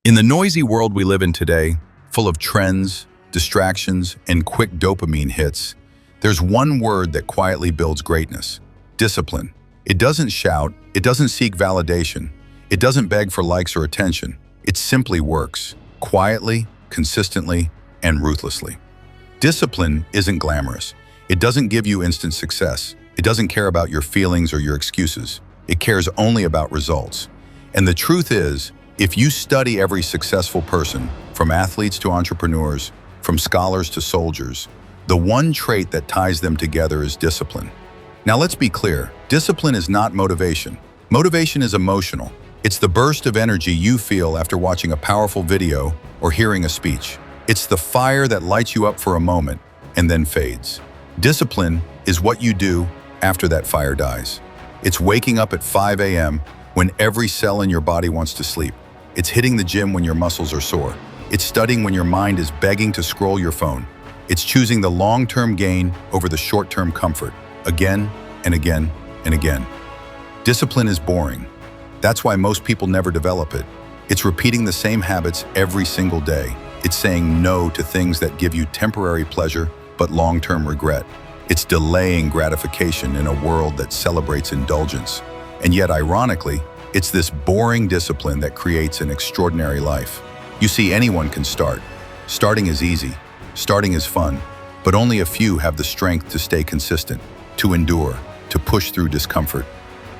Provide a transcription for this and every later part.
In the noisy world we live in today, full of trends, distractions, and quick dopamine hits, there's one word that quietly builds greatness: discipline. It doesn't shout, it doesn't seek validation, it doesn't beg for likes or attention. It simply works, quietly, consistently, and ruthlessly. Discipline isn't glamorous. It doesn't give you instant success. It doesn't care about your feelings or your excuses. It cares only about results. And the truth is, if you study every successful person, from athletes to entrepreneurs, from scholars to soldiers, the one trait that ties them together is discipline. Now let's be clear, discipline is not motivation. Motivation is emotional. It's the burst of energy you feel after watching a powerful video or hearing a speech. It's the fire that lights you up for a moment and then fades. Discipline is what you do after that fire dies. It's waking up at 5 a.m. when every cell in your body wants to sleep. It's hitting the gym when your muscles are sore. It's studying when your mind is begging to scroll your phone. It's choosing the long-term gain over the short-term comfort, again and again and again. Discipline is boring. That's why most people never develop it. It's repeating the same habits every single day. It's saying no to things that give you temporary pleasure but long-term regret. It's delaying gratification in a world that celebrates indulgence. And yet, ironically, it's this boring discipline that creates an extraordinary life. You see, anyone can start. Starting is easy. Starting is fun. But only a few have the strength to stay consistent, to endure, to push through discomfort.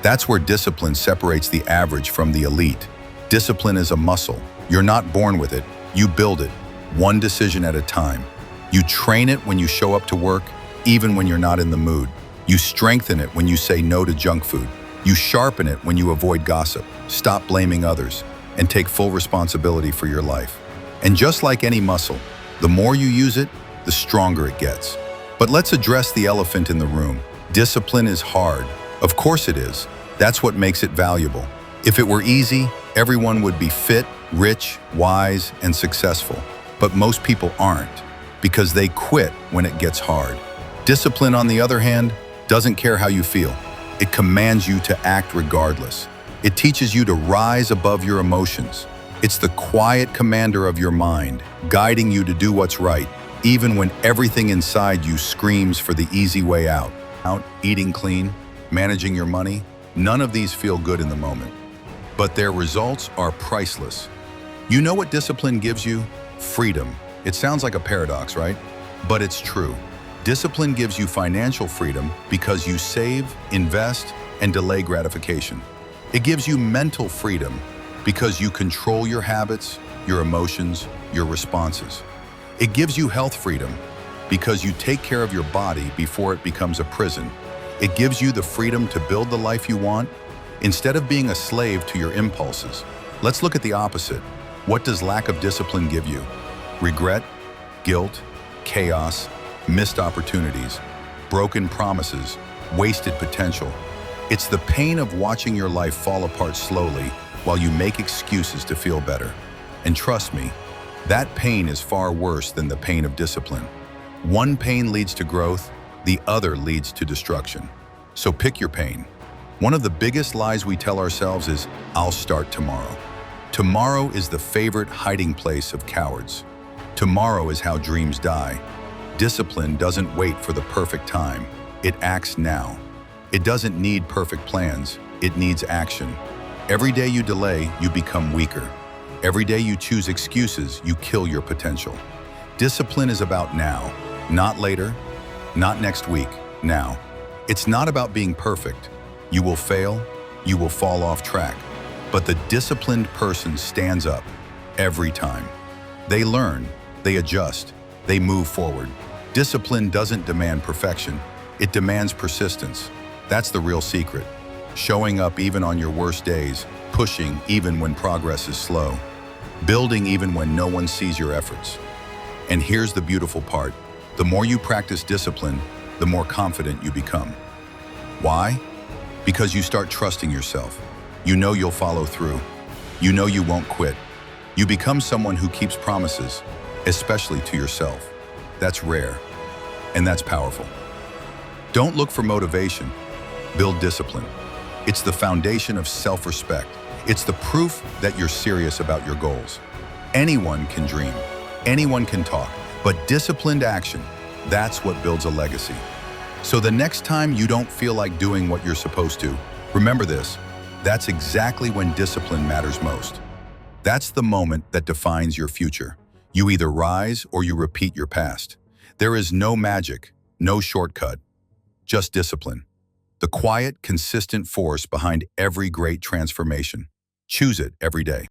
That's where discipline separates the average from the elite. Discipline is a muscle. You're not born with it. You build it, one decision at a time. You train it when you show up to work, even when you're not in the mood. You strengthen it when you say no to junk food. You sharpen it when you avoid gossip, stop blaming others, and take full responsibility for your life. And just like any muscle, the more you use it, the stronger it gets. But let's address the elephant in the room. Discipline is hard. Of course it is. That's what makes it valuable. If it were easy, everyone would be fit, rich, wise, and successful. But most people aren't, because they quit when it gets hard. Discipline, on the other hand, doesn't care how you feel. It commands you to act regardless. It teaches you to rise above your emotions. It's the quiet commander of your mind, guiding you to do what's right, even when everything inside you screams for the easy way out. Eating clean, managing your money, none of these feel good in the moment. But their results are priceless. You know what discipline gives you? Freedom. It sounds like a paradox, right? But it's true. Discipline gives you financial freedom because you save, invest, and delay gratification. It gives you mental freedom because you control your habits, your emotions, your responses. It gives you health freedom because you take care of your body before it becomes a prison. It gives you the freedom to build the life you want instead of being a slave to your impulses. Let's look at the opposite. What does lack of discipline give you? Regret, guilt, chaos, missed opportunities, broken promises, wasted potential. It's the pain of watching your life fall apart slowly while you make excuses to feel better. And trust me, that pain is far worse than the pain of discipline. One pain leads to growth, the other leads to destruction. So pick your pain. One of the biggest lies we tell ourselves is, "I'll start tomorrow." Tomorrow is the favorite hiding place of cowards. Tomorrow is how dreams die. Discipline doesn't wait for the perfect time. It acts now. It doesn't need perfect plans. It needs action. Every day you delay, you become weaker. Every day you choose excuses, you kill your potential. Discipline is about now, not later, not next week, now. It's not about being perfect. You will fail, you will fall off track. But the disciplined person stands up every time. They learn, they adjust, they move forward. Discipline doesn't demand perfection, it demands persistence. That's the real secret. Showing up even on your worst days, pushing even when progress is slow, building even when no one sees your efforts. And here's the beautiful part. The more you practice discipline, the more confident you become. Why? Because you start trusting yourself. You know you'll follow through. You know you won't quit. You become someone who keeps promises, especially to yourself. That's rare, and that's powerful. Don't look for motivation, build discipline. It's the foundation of self-respect. It's the proof that you're serious about your goals. Anyone can dream, anyone can talk, but disciplined action, that's what builds a legacy. So the next time you don't feel like doing what you're supposed to, remember this, that's exactly when discipline matters most. That's the moment that defines your future. You either rise or you repeat your past. There is no magic, no shortcut, just discipline. The quiet, consistent force behind every great transformation. Choose it every day.